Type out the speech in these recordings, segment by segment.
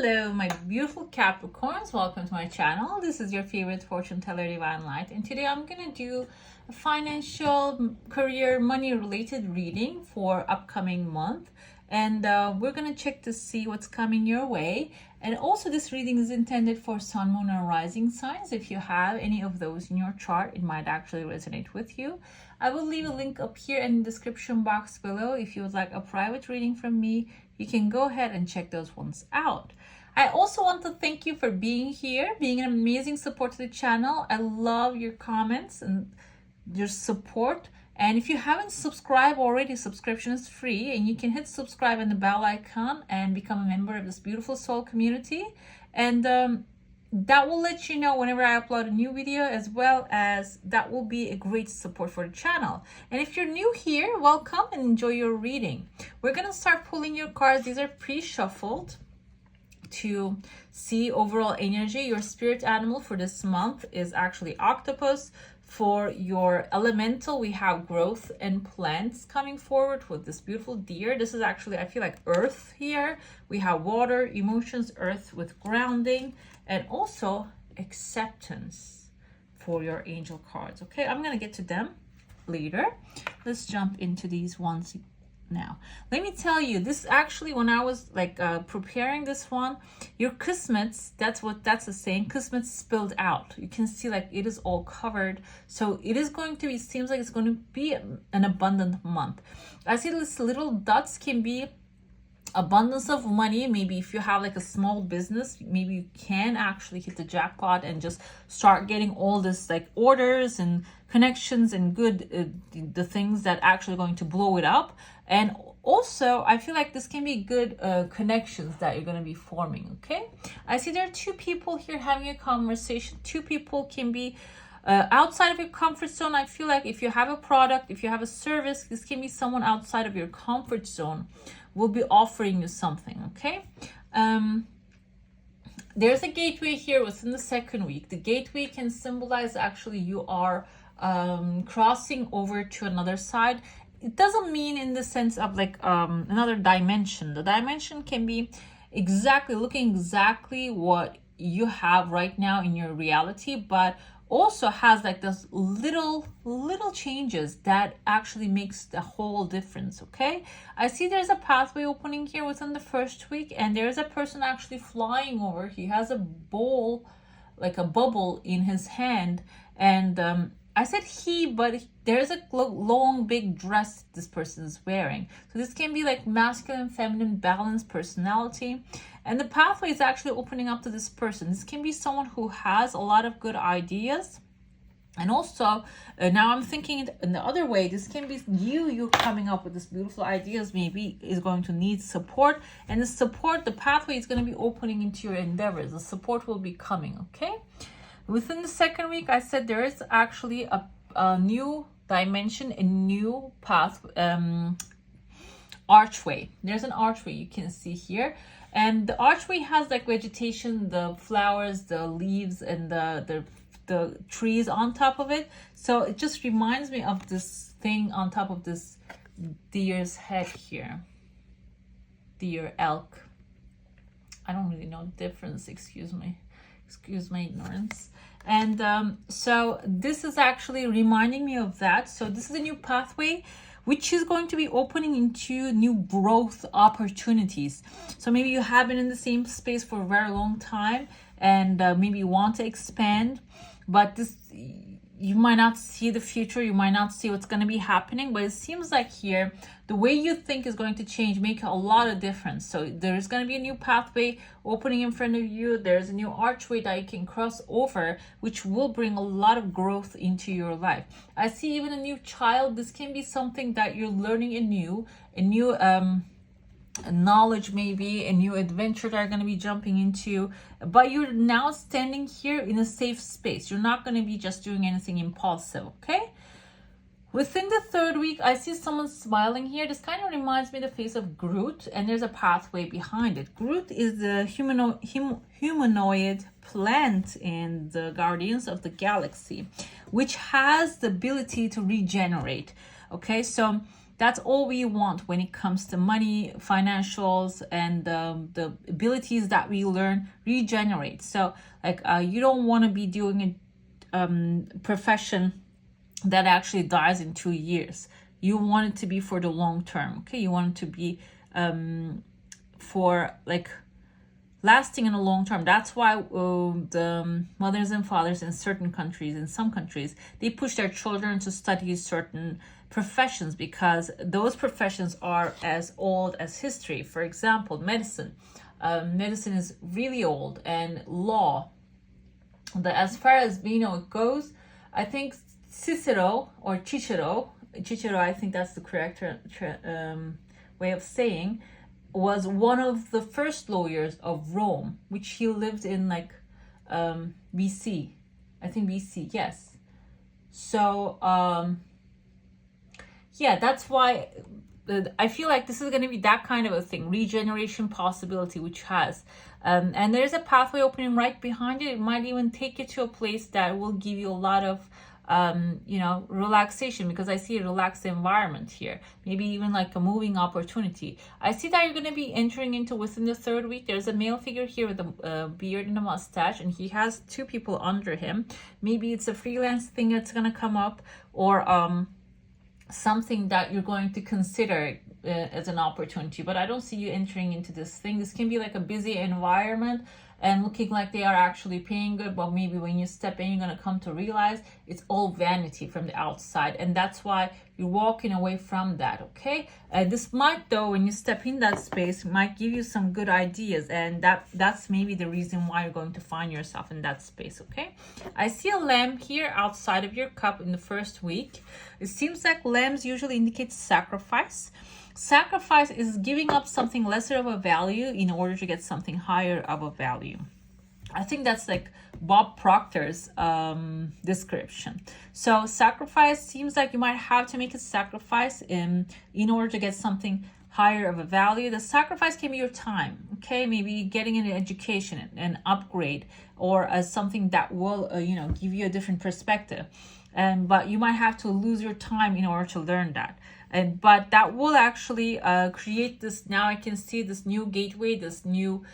Hello, my beautiful Capricorns. Welcome to my channel. This is your favorite fortune teller, Divine Light, and today I'm going to do a financial, career, money related reading for upcoming month. And we're going to check to see what's coming your way. And also this reading is intended for sun, moon, or rising signs. If you have any of those in your chart, it might actually resonate with you. I will leave a link up here in the description box below. If you would like a private reading from me, you can go ahead and check those ones out. I also want to thank you for being here, being an amazing support to the channel. I love your comments and your support. And if you haven't subscribed already, subscription is free, and you can hit subscribe and the bell icon and become a member of this beautiful soul community. And that will let you know whenever I upload a new video, as well as that will be a great support for the channel. And if you're new here, welcome and enjoy your reading. We're going to start pulling your cards. These are pre-shuffled to see overall energy. Your spirit animal for this month is actually octopus. For your elemental, we have growth and plants coming forward with this beautiful deer. This is actually, I feel like, earth here. We have water, emotions, earth with grounding, and also acceptance for your angel cards. Okay, I'm going to get to them later. Let's jump into these ones now. Let me tell you, this actually, when I was like preparing this one, your kismets, that's the saying, kismets spilled out. You can see like it is all covered. So it is going to be, seems like it's going to be an abundant month. I see these little dots can be abundance of money. Maybe if you have like a small business, maybe you can actually hit the jackpot and just start getting all this like orders and connections and good the things that actually going to blow it up. And also I feel like this can be good connections that you're going to be forming. Okay, I see there are two people here having a conversation. Two people can be outside of your comfort zone. I feel like if you have a product, if you have a service, this can be someone outside of your comfort zone will be offering you something. Okay, there's a gateway here within the second week. The gateway can symbolize actually you are crossing over to another side. It doesn't mean in the sense of like another dimension. The dimension can be exactly looking exactly what you have right now in your reality, but also has like those little changes that actually makes the whole difference. Okay, I see there's a pathway opening here within the first week, and there's a person actually flying over. He has a bowl, like a bubble in his hand, and I said he, but there's a long big dress this person is wearing. So this can be like masculine, feminine, balanced personality. And the pathway is actually opening up to this person. This can be someone who has a lot of good ideas. And also, now I'm thinking in the other way, this can be you coming up with this beautiful ideas, maybe is going to need support. And the support, the pathway is going to be opening into your endeavors. The support will be coming, okay? Within the second week, I said there is actually a new dimension, a new path, archway. There's an archway you can see here. And the archway has like vegetation, the flowers, the leaves, and the trees on top of it. So it just reminds me of this thing on top of this deer's head here. Deer, elk. I don't really know the difference, excuse my ignorance. And so this is actually reminding me of that. So this is a new pathway which is going to be opening into new growth opportunities. So maybe you have been in the same space for a very long time, and maybe you want to expand, but this, you might not see the future, you might not see what's going to be happening, but it seems like here the way you think is going to change, make a lot of difference. So there's going to be a new pathway opening in front of you. There's a new archway that you can cross over, which will bring a lot of growth into your life. I see even a new child. This can be something that you're learning a new knowledge, maybe a new adventure that are going to be jumping into, but you're now standing here in a safe space. You're not going to be just doing anything impulsive. Okay, within the third week, I see someone smiling here. This kind of reminds me of the face of Groot, and there's a pathway behind it. Groot is the humanoid plant in the Guardians of the Galaxy, which has the ability to regenerate. Okay, so that's all we want when it comes to money, financials, and the abilities that we learn regenerate. So like you don't want to be doing a profession that actually dies in 2 years. You want it to be for the long term. Okay, you want it to be for like lasting in a long term. That's why the mothers and fathers in certain countries, in some countries, they push their children to study certain professions, because those professions are as old as history. For example, medicine. Medicine is really old, and law. As far as we know it goes, I think Cicero, I think that's the correct way of saying, was one of the first lawyers of Rome, which he lived in like BC. I think BC, yes. So yeah, that's why I feel like this is going to be that kind of a thing, regeneration possibility, which has and there's a pathway opening right behind it. It might even take you to a place that will give you a lot of you know, relaxation, because I see a relaxed environment here, maybe even like a moving opportunity. I see that you're going to be entering into within the 3rd week. There's a male figure here with a beard and a mustache, and he has 2 people under him. Maybe it's a freelance thing that's going to come up, or something that you're going to consider as an opportunity. But I don't see you entering into this thing. This can be like a busy environment and looking like they are actually paying good, but maybe when you step in, you're going to come to realize it's all vanity from the outside, and that's why you're walking away from that. Okay, this might, though, when you step in that space, might give you some good ideas, and that's maybe the reason why you're going to find yourself in that space. Okay, I see a lamb here outside of your cup in the 1st week. It seems like lambs usually indicate sacrifice. Sacrifice is giving up something lesser of a value in order to get something higher of a value. I think that's like Bob Proctor's description. So sacrifice seems like you might have to make a sacrifice in order to get something higher of a value. The sacrifice can be your time, okay? Maybe getting an education, an upgrade, or something that will you know, give you a different perspective. But you might have to lose your time in order to learn that. But that will actually create this, now I can see this new gateway, this new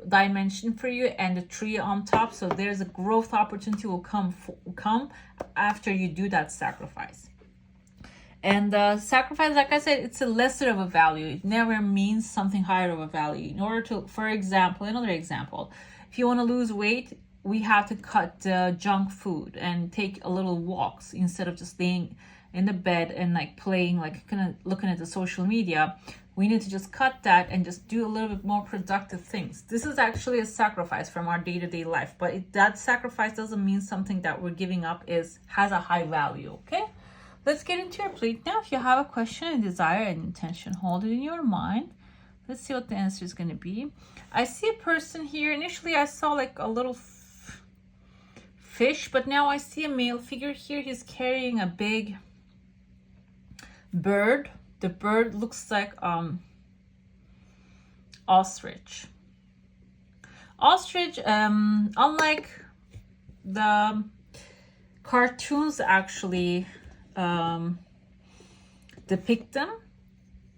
dimension for you, and the tree on top. So there's a growth opportunity will come after you do that sacrifice. And sacrifice, like I said, it's a lesser of a value. It never means something higher of a value. In order to, for example, another example, if you want to lose weight, we have to cut junk food and take a little walks instead of just staying in the bed and like playing, like kind of looking at the social media. We need to just cut that and just do a little bit more productive things. This is actually a sacrifice from our day-to-day life, but that sacrifice doesn't mean something that we're giving up has a high value. Okay, let's get into your plate now. If you have a question, a desire, and intention, hold it in your mind. Let's see what the answer is going to be. I see a person here. Initially I saw like a little fish, but now I see a male figure here. He's carrying a big bird. The bird looks like ostrich. Ostrich, unlike the cartoons actually depict them,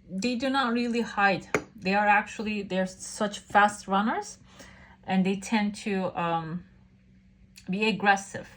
they do not really hide. They're such fast runners, and they tend to be aggressive.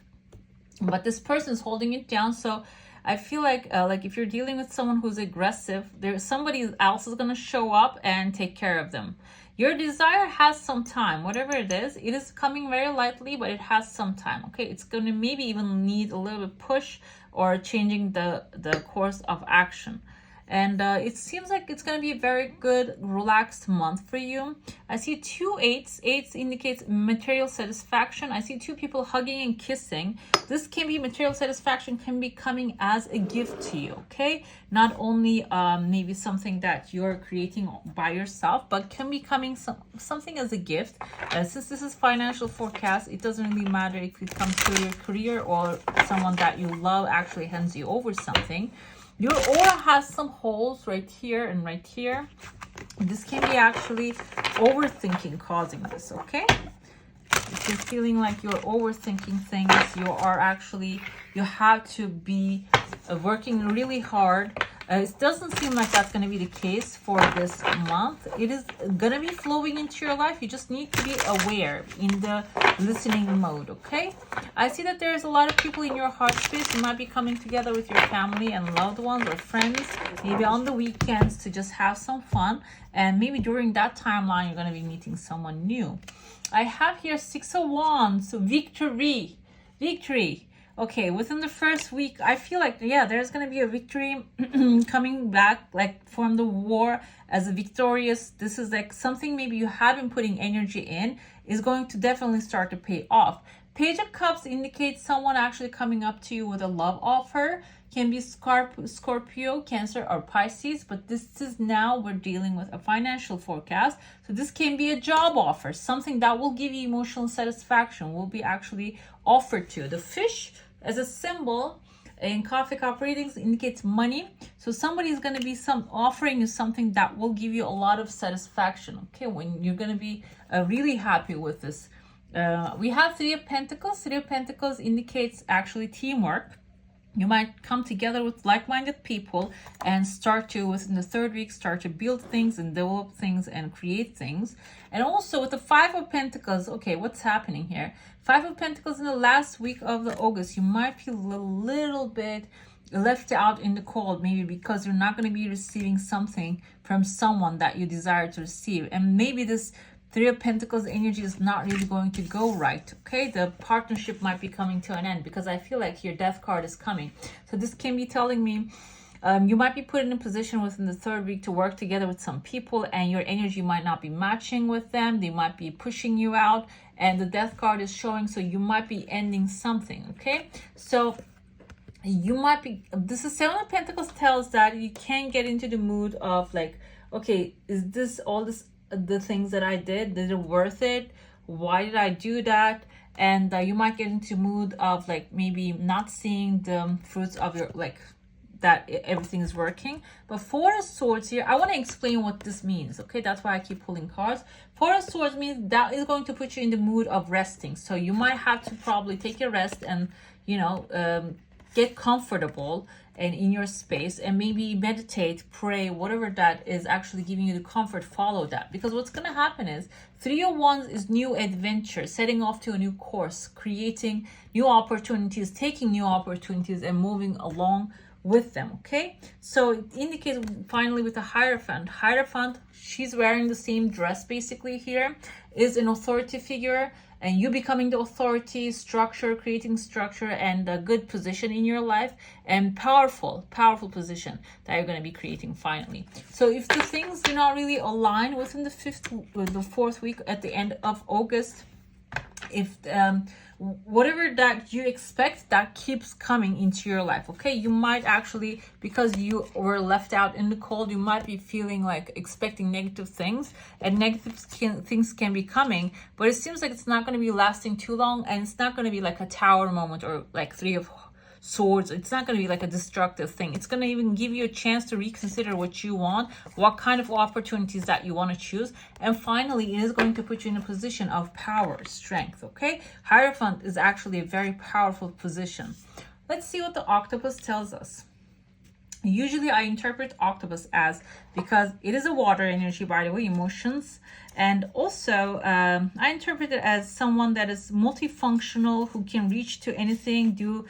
But this person is holding it down, so I feel like if you're dealing with someone who's aggressive, there's somebody else is going to show up and take care of them. Your desire has some time, whatever it is coming very lightly, but it has some time. Okay, it's going to maybe even need a little bit push or changing the course of action. And it seems like it's going to be a very good, relaxed month for you. I see 2 8s. 8s indicates material satisfaction. I see 2 people hugging and kissing. This can be material satisfaction, can be coming as a gift to you, okay? Not only maybe something that you're creating by yourself, but can be coming something as a gift. Since this is financial forecast, it doesn't really matter if it comes to your career or someone that you love actually hands you over something. Your aura has some holes right here and right here. This can be actually overthinking causing this, okay? If you're feeling like you're overthinking things, you have to be working really hard It doesn't seem like that's going to be the case for this month. It is going to be flowing into your life. You just need to be aware in the listening mode, okay? I see that there's a lot of people in your heart space. You might be coming together with your family and loved ones or friends, maybe on the weekends to just have some fun. And maybe during that timeline, you're going to be meeting someone new. I have here 6 of Wands, so victory. Okay, within the first week, I feel like, yeah, there's going to be a victory coming back, like from the war as a victorious. This is like something maybe you have been putting energy in is going to definitely start to pay off. Page of Cups indicates someone actually coming up to you with a love offer. Can be Scorpio, Cancer, or Pisces, but this is now we're dealing with a financial forecast. So this can be a job offer, something that will give you emotional satisfaction, will be actually offered to you. The fish as a symbol in coffee cup readings indicates money. So somebody is going to be offering you something that will give you a lot of satisfaction, okay, when you're going to be really happy with this. We have 3 of Pentacles. 3 of Pentacles indicates actually teamwork. You might come together with like-minded people and start to, within the 3rd week, start to build things and develop things and create things. And also with the 5 of Pentacles, okay, what's happening here? 5 of Pentacles in the last week of the August, you might feel a little bit left out in the cold, maybe because you're not going to be receiving something from someone that you desire to receive. And maybe this 3 of Pentacles energy is not really going to go right, okay? The partnership might be coming to an end because I feel like your death card is coming. So this can be telling me you might be put in a position within the 3rd week to work together with some people and your energy might not be matching with them. They might be pushing you out and the death card is showing, so you might be ending something, okay? So you might be, this is 7 of Pentacles tells that you can get into the mood of like, okay, is this all this, the things that I did it worth it? Why did I do that? And you might get into mood of like maybe not seeing the fruits of your, like that everything is working. But 4 of Swords here, I want to explain what this means, okay? That's why I keep pulling cards. 4 of Swords means that is going to put you in the mood of resting. So you might have to probably take a rest and, you know, get comfortable and in your space and maybe meditate, pray, whatever that is actually giving you the comfort, follow that. Because what's going to happen is 3 of Wands is new adventure, setting off to a new course, creating new opportunities, taking new opportunities and moving along with them, okay? So it indicates finally with the Hierophant. Hierophant, she's wearing the same dress basically here, is an authority figure, and you becoming the authority, structure, creating structure and a good position in your life and powerful position that you're going to be creating finally. So if the things do not really align within the 4th week at the end of August, if whatever that you expect, that keeps coming into your life, okay? You might actually, because you were left out in the cold, you might be feeling like expecting negative things, and negative things can be coming, but it seems like it's not going to be lasting too long, and it's not going to be like a tower moment or like 3 of Swords. It's not going to be like a destructive thing. It's going to even give you a chance to reconsider what you want, what kind of opportunities that you want to choose. And finally, it is going to put you in a position of power, strength, okay? Hierophant is actually a very powerful position. Let's see what the octopus tells us. Usually I interpret octopus as, because it is a water energy, by the way, emotions, and also I interpret it as someone that is multifunctional, who can reach to anything, do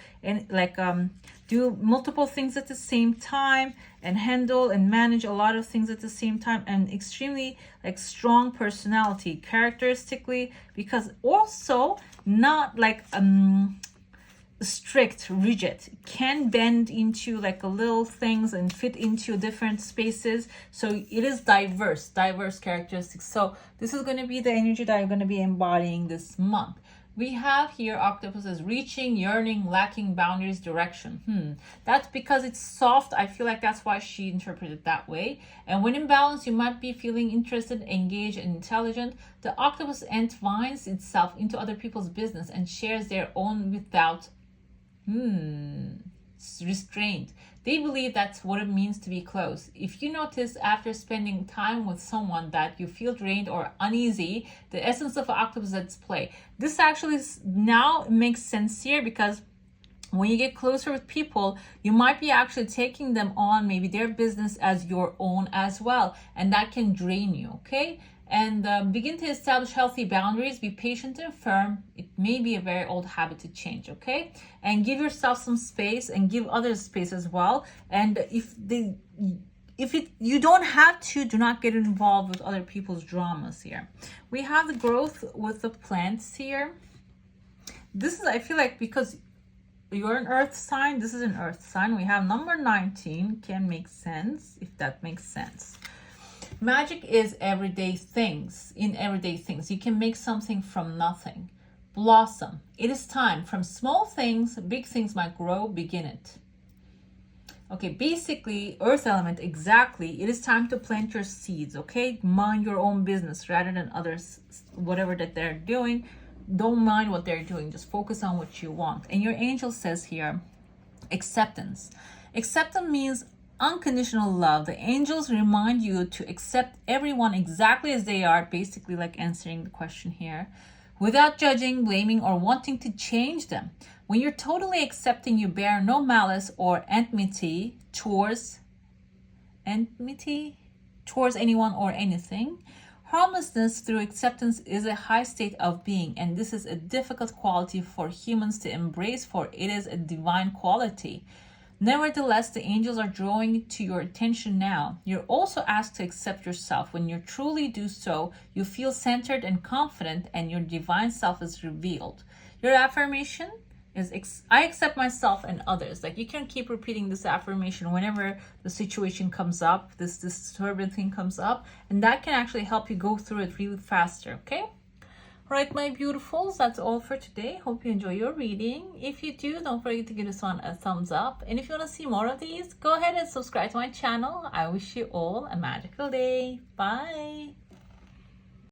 multiple things at the same time, and handle and manage a lot of things at the same time, and extremely like strong personality characteristically, because also not like strict, rigid, can bend into like a little things and fit into different spaces. So it is diverse characteristics. So this is going to be the energy that you're going to be embodying this month. We have here octopus as reaching, yearning, lacking boundaries, direction. That's because it's soft. I feel like that's why she interpreted that way. And when in balance, you might be feeling interested, engaged, and intelligent. The octopus entwines itself into other people's business and shares their own without restraint. They believe that's what it means to be close. If you notice after spending time with someone that you feel drained or uneasy, the essence of octopus is at play. This actually now makes sense here, because when you get closer with people, you might be actually taking them on, maybe their business as your own as well, and that can drain you. Okay, and begin to establish healthy boundaries. Be patient and firm. It may be a very old habit to change. Okay, and give yourself some space and give others space as well. And you don't have to, do not get involved with other people's dramas here. We have the growth with the plants here. This is, I feel like, because you're an earth sign, this is an earth sign. We have number 19, can make sense, if that makes sense. Magic is everyday things. In everyday things, you can make something from nothing. Blossom. It is time. From small things, big things might grow. Begin it. Okay, basically, earth element, exactly. It is time to plant your seeds, okay? Mind your own business rather than others, whatever that they're doing. Don't mind what they're doing. Just focus on what you want. And your angel says here, acceptance. Acceptance means unconditional love. The angels remind you to accept everyone exactly as they are, basically like answering the question here, without judging, blaming, or wanting to change them. When you're totally accepting, you bear no malice or enmity towards anyone or anything. Harmlessness through acceptance is a high state of being, and this is a difficult quality for humans to embrace, for it is a divine quality. Nevertheless, the angels are drawing to your attention now. You're also asked to accept yourself. When you truly do so, you feel centered and confident, and your divine self is revealed. Your affirmation is, I accept myself and others. Like, you can keep repeating this affirmation whenever the situation comes up, this disturbing thing comes up, and that can actually help you go through it really faster. Okay, all right, my beautifuls, that's all for today. Hope you enjoy your reading. If you do, don't forget to give this one a thumbs up, and if you want to see more of these, go ahead and subscribe to my channel. I wish you all a magical day. Bye.